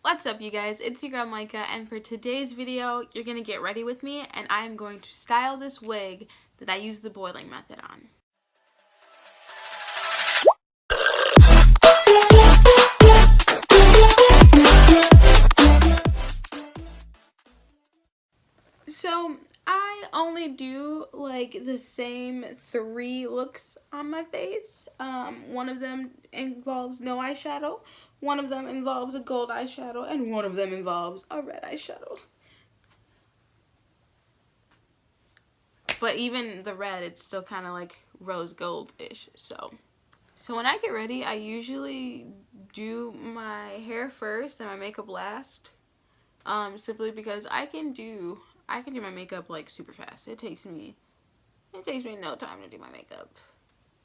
What's up, you guys? It's your girl Micah, and for today's video, you're gonna get ready with me, and I'm going to style this wig that I use the boiling method on. So I only do like the same 3 looks on my face. One of them involves no eyeshadow, one of them involves a gold eyeshadow, and one of them involves a red eyeshadow. But even the red, it's still kind of like rose gold-ish. So when I get ready, I usually do my hair first and my makeup last. Simply because I can do my makeup like super fast. It takes me no time to do my makeup.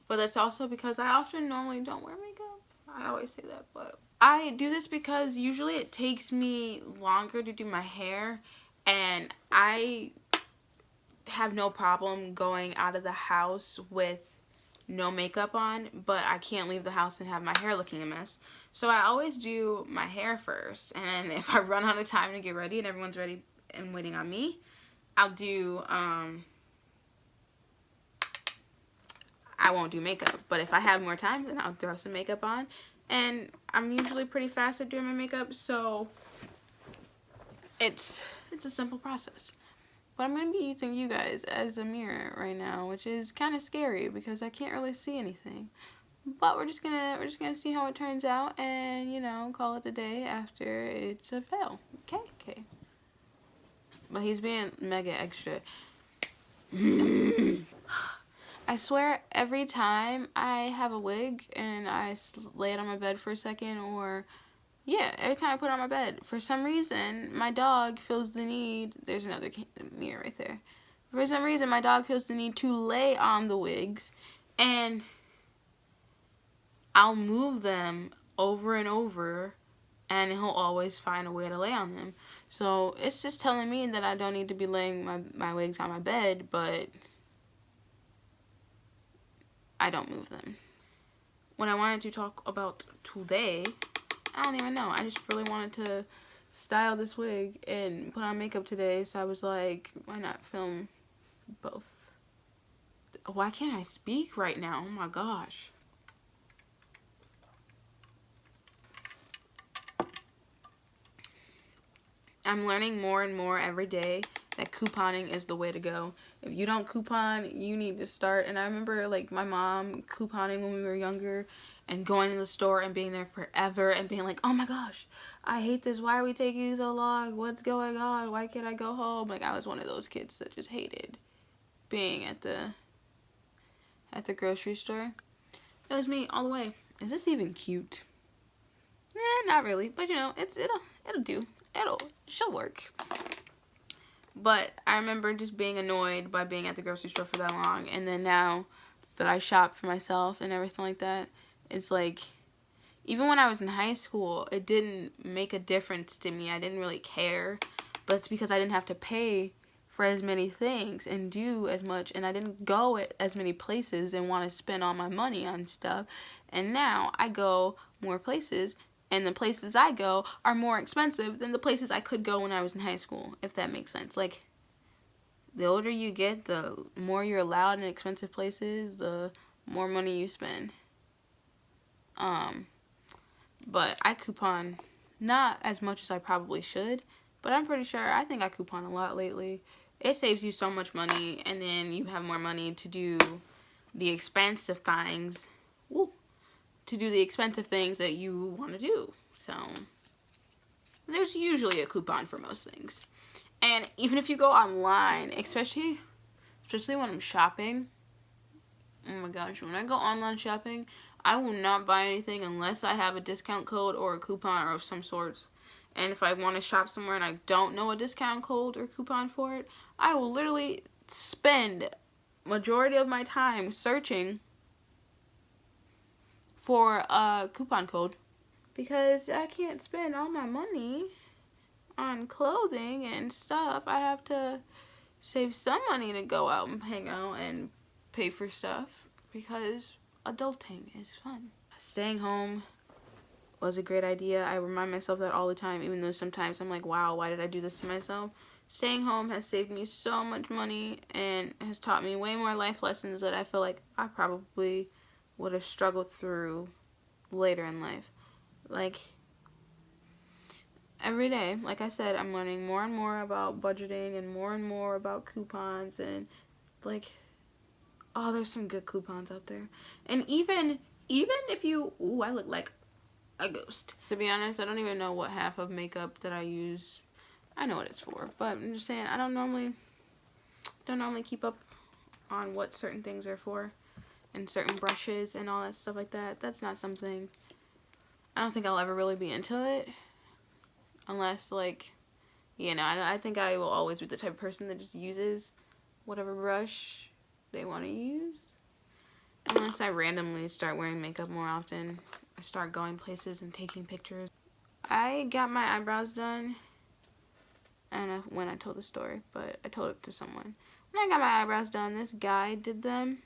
But that's also because I often normally don't wear makeup. I always say that, but I do this because usually it takes me longer to do my hair, and I have no problem going out of the house with no makeup on, but I can't leave the house and have my hair looking a mess. So I always do my hair first, and then if I run out of time to get ready and everyone's ready and waiting on me, I'll do I won't do makeup. But if I have more time, then I'll throw some makeup on, and I'm usually pretty fast at doing my makeup, so it's a simple process. But I'm going to be using you guys as a mirror right now, which is kind of scary because I can't really see anything. But we're just gonna see how it turns out, and, you know, call it a day after it's a fail. Okay. But he's being mega extra. I swear every time I have a wig and I lay it on my bed for a second, or yeah, every time I put it on my bed, for some reason, my dog feels the need, there's another mirror right there. For some reason, my dog feels the need to lay on the wigs, and I'll move them over and over, and he'll always find a way to lay on them. So it's just telling me that I don't need to be laying my wigs on my bed, but I don't move them. What I wanted to talk about today, I don't even know. I just really wanted to style this wig and put on makeup today, so I was like, why not film both? Why can't I speak right now? Oh my gosh. I'm learning more and more every day that couponing is the way to go. If you don't coupon, you need to start. And I remember like my mom couponing when we were younger and going to the store and being there forever and being like, oh my gosh, I hate this. Why are we taking so long? What's going on? Why can't I go home? Like, I was one of those kids that just hated being at the grocery store. It was me all the way. Is this even cute? Not really, but you know, it'll do. She'll work. But I remember just being annoyed by being at the grocery store for that long, and then now that I shop for myself and everything like that, it's like, even when I was in high school, it didn't make a difference to me. I didn't really care, but it's because I didn't have to pay for as many things and do as much, and I didn't go at as many places and want to spend all my money on stuff. And now I go more places, and the places I go are more expensive than the places I could go when I was in high school, if that makes sense. Like, the older you get, the more you're allowed in expensive places, the more money you spend. But I coupon not as much as I probably should, but I'm pretty sure, I think I coupon a lot lately. It saves you so much money, and then you have more money to do the expensive things. Woo! To do the expensive things that you want to do. So there's usually a coupon for most things. And even if you go online, especially when I'm shopping, oh my gosh, when I go online shopping, I will not buy anything unless I have a discount code or a coupon or of some sorts. And if I want to shop somewhere and I don't know a discount code or coupon for it, I will literally spend majority of my time searching for a coupon code, because I can't spend all my money on clothing and stuff. I have to save some money to go out and hang out and pay for stuff, because adulting is fun. Staying home was a great idea. I remind myself that all the time, even though sometimes I'm like, wow, why did I do this to myself? Staying home has saved me so much money and has taught me way more life lessons that I feel like I probably would have struggled through later in life. Like, every day, like I said, I'm learning more and more about budgeting and more about coupons, and like, oh, there's some good coupons out there. And even if you, ooh, I look like a ghost. To be honest, I don't even know what half of makeup that I use. I know what it's for, but I'm just saying I don't normally keep up on what certain things are for, and certain brushes and all that stuff like that. That's not something, I don't think I'll ever really be into it, unless, like, you know, I think I will always be the type of person that just uses whatever brush they want to use, unless I randomly start wearing makeup more often. I start going places and taking pictures. I got my eyebrows done. I don't know when I told the story, but I told it to someone. When I got my eyebrows done, this guy did them,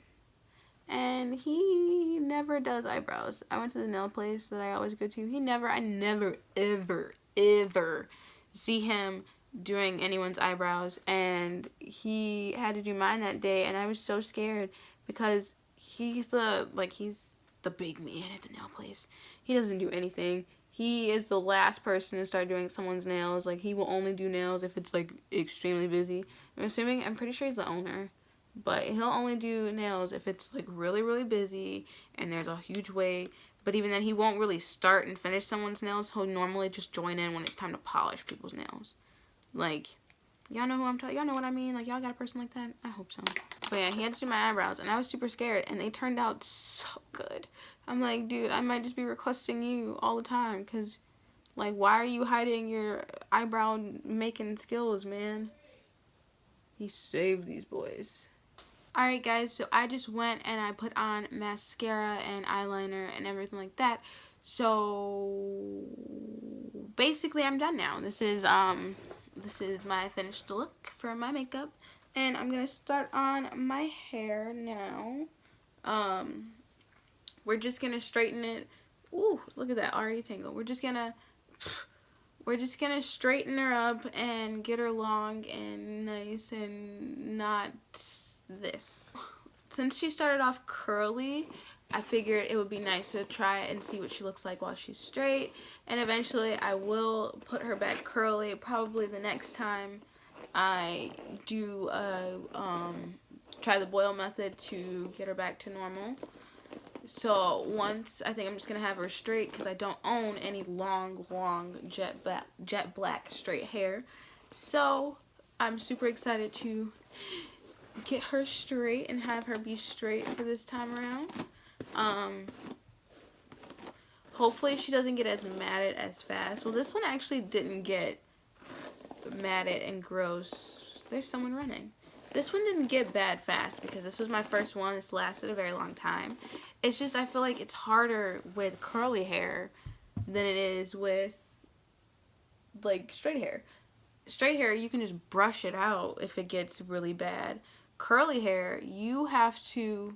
and he never does eyebrows. I went to the nail place that I always go to. I never, ever see him doing anyone's eyebrows, and he had to do mine that day, and I was so scared because he's the big man at the nail place. He doesn't do anything. He is the last person to start doing someone's nails. Like, he will only do nails if it's, like, extremely busy. I'm pretty sure he's the owner. But he'll only do nails if it's, like, really, really busy and there's a huge wait. But even then, he won't really start and finish someone's nails. He'll normally just join in when it's time to polish people's nails. Like, y'all know who I'm talking, y'all know what I mean? Like, y'all got a person like that? I hope so. But yeah, he had to do my eyebrows, and I was super scared, and they turned out so good. I'm like, dude, I might just be requesting you all the time, because, like, why are you hiding your eyebrow making skills, man? He saved these boys. Alright, guys, so I just went and I put on mascara and eyeliner and everything like that. So, basically, I'm done now. This is my finished look for my makeup. And I'm going to start on my hair now. We're just going to straighten it. Ooh, look at that, already tangled. We're just going to straighten her up and get her long and nice and not this. Since she started off curly, I figured it would be nice to try and see what she looks like while she's straight. And eventually I will put her back curly, probably the next time I do try the boil method to get her back to normal. So once, I think I'm just going to have her straight because I don't own any long jet black straight hair. So I'm super excited to get her straight and have her be straight for this time around. Hopefully she doesn't get as matted as fast. Well, this one actually didn't get matted and gross. There's someone running. This one didn't get bad fast because this was my first one. This lasted a very long time. It's just I feel like it's harder with curly hair than it is with, like, straight hair. Straight hair, you can just brush it out if it gets really bad. Curly hair, you have to...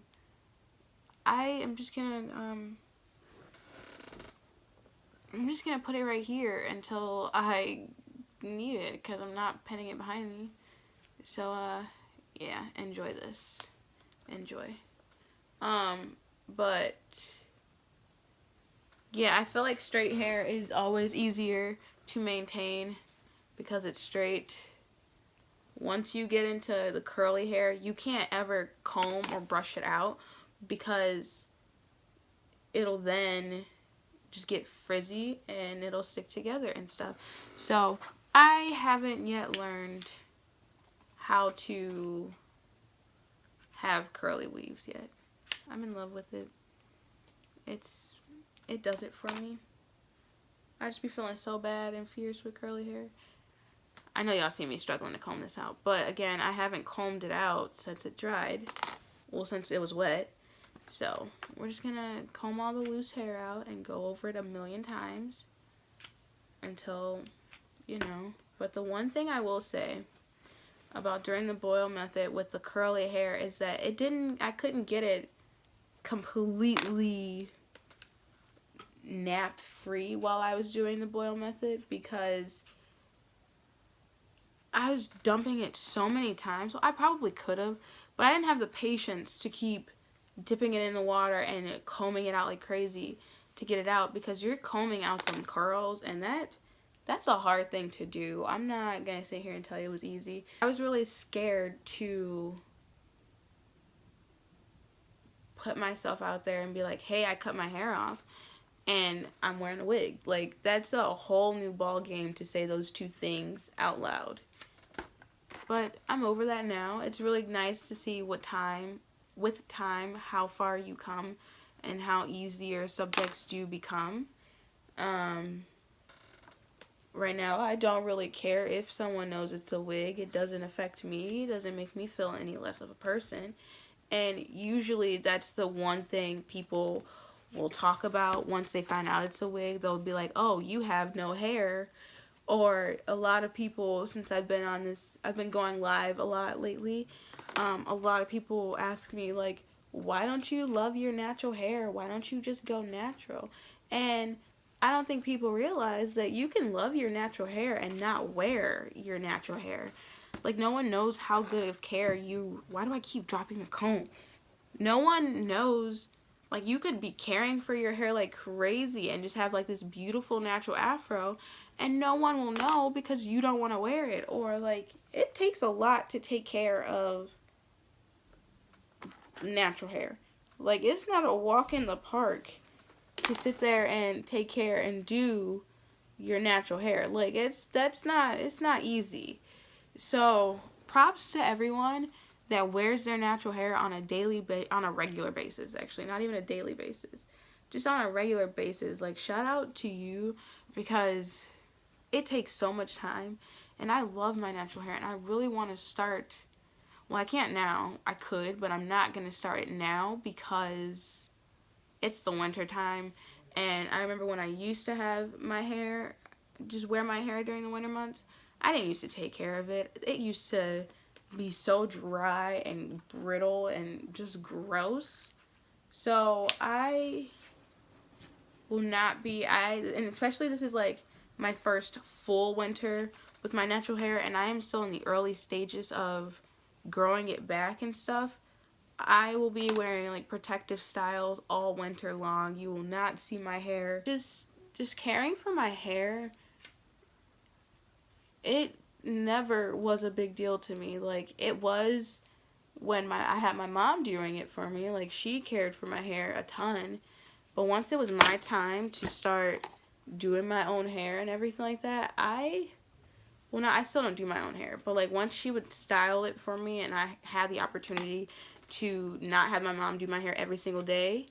I'm just gonna put it right here until I need it because I'm not pinning it behind me. So, yeah, enjoy this. Enjoy. But, yeah, I feel like straight hair is always easier to maintain because it's straight. Once you get into the curly hair, you can't ever comb or brush it out because it'll then just get frizzy and it'll stick together and stuff. So, I haven't yet learned how to have curly weaves yet. I'm in love with it. It does it for me. I just be feeling so bad and fierce with curly hair. I know y'all see me struggling to comb this out, but again, I haven't combed it out since it dried. Well, since it was wet. So, we're just gonna comb all the loose hair out and go over it a million times until, you know. But the one thing I will say about during the boil method with the curly hair is that I couldn't get it completely nap free while I was doing the boil method, because I was dumping it so many times. Well, I probably could have, but I didn't have the patience to keep dipping it in the water and combing it out like crazy to get it out, because you're combing out them curls, and that's a hard thing to do. I'm not gonna sit here and tell you it was easy. I was really scared to put myself out there and be like, hey, I cut my hair off and I'm wearing a wig. Like, that's a whole new ball game to say those two things out loud. But I'm over that now. It's really nice to see with time how far you come and how easier subjects do become. Right now, I don't really care if someone knows it's a wig. It doesn't affect me. It doesn't make me feel any less of a person. And usually that's the one thing people will talk about once they find out it's a wig. They'll be like, oh, you have no hair. Or a lot of people, since I've been going live a lot lately, a lot of people ask me, like, why don't you love your natural hair? Why don't you just go natural? And I don't think people realize that you can love your natural hair and not wear your natural hair. Like, no one knows how good of care why do I keep dropping the comb? No one knows, like, you could be caring for your hair like crazy and just have like this beautiful natural afro, and no one will know because you don't want to wear it. Or, like, it takes a lot to take care of natural hair. Like, it's not a walk in the park to sit there and take care and do your natural hair. Like, it's not easy. So props to everyone that wears their natural hair on a regular basis. Actually, not even a daily basis, just on a regular basis. Like, shout out to you, because it takes so much time, and I love my natural hair, and I really want to start. Well, I can't now. I could, but I'm not gonna start it now because it's the winter time. And I remember when I used to have my hair, just wear my hair during the winter months, I didn't used to take care of it. It used to be so dry and brittle and just gross. So I will not be, and especially this is like my first full winter with my natural hair, and I am still in the early stages of growing it back and stuff. I will be wearing like protective styles all winter long. You will not see my hair. Just caring for my hair, it never was a big deal to me. Like, it was when I had my mom doing it for me. Like, she cared for my hair a ton. But once it was my time to start doing my own hair and everything like that, I still don't do my own hair, but like, once she would style it for me and I had the opportunity to not have my mom do my hair every single day,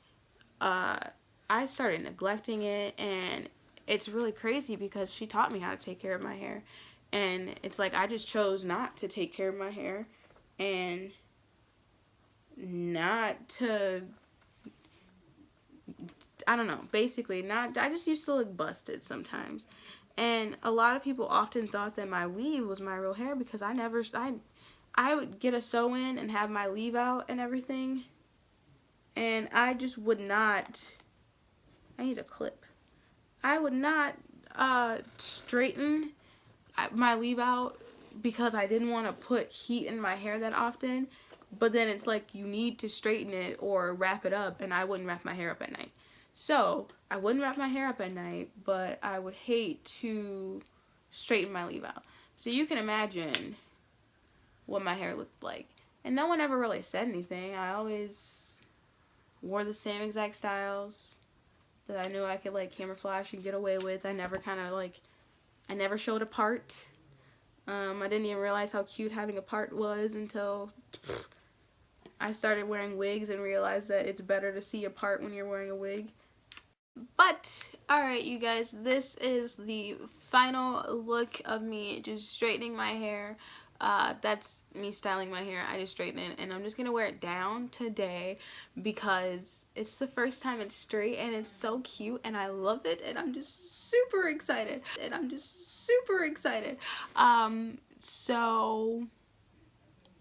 I started neglecting it. And it's really crazy because she taught me how to take care of my hair, and it's like I just chose not to take care of my hair and not to, I don't know, basically not, I just used to look busted sometimes. And a lot of people often thought that my weave was my real hair, because I would get a sew-in and have my leave out and everything, and I just would not, I need a clip. I would not straighten my leave out because I didn't want to put heat in my hair that often. But then it's like, you need to straighten it or wrap it up, and I wouldn't wrap my hair up at night. So I wouldn't wrap my hair up at night, but I would hate to straighten my leave out. So you can imagine what my hair looked like. And no one ever really said anything. I always wore the same exact styles that I knew I could like camouflage and get away with. I never showed a part. I didn't even realize how cute having a part was until I started wearing wigs and realized that it's better to see a part when you're wearing a wig. But, alright you guys, this is the final look of me just straightening my hair. That's me styling my hair. I just straightened it, and I'm just gonna wear it down today because it's the first time it's straight, and it's so cute, and I love it, and I'm just super excited. So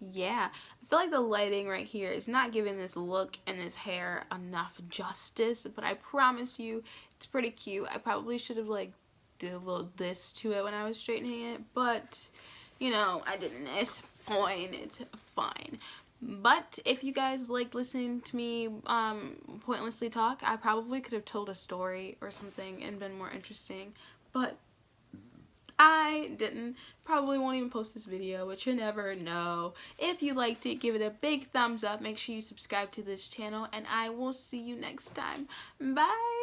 yeah, I feel like the lighting right here is not giving this look and this hair enough justice, but I promise you it's pretty cute. I probably should have like did a little this to it when I was straightening it, but you know, I didn't. It's fine. It's fine. But if you guys like listening to me pointlessly talk, I probably could have told a story or something and been more interesting, but I didn't. Probably won't even post this video, but you never know. If you liked it, give it a big thumbs up. Make sure you subscribe to this channel, and I will see you next time. Bye!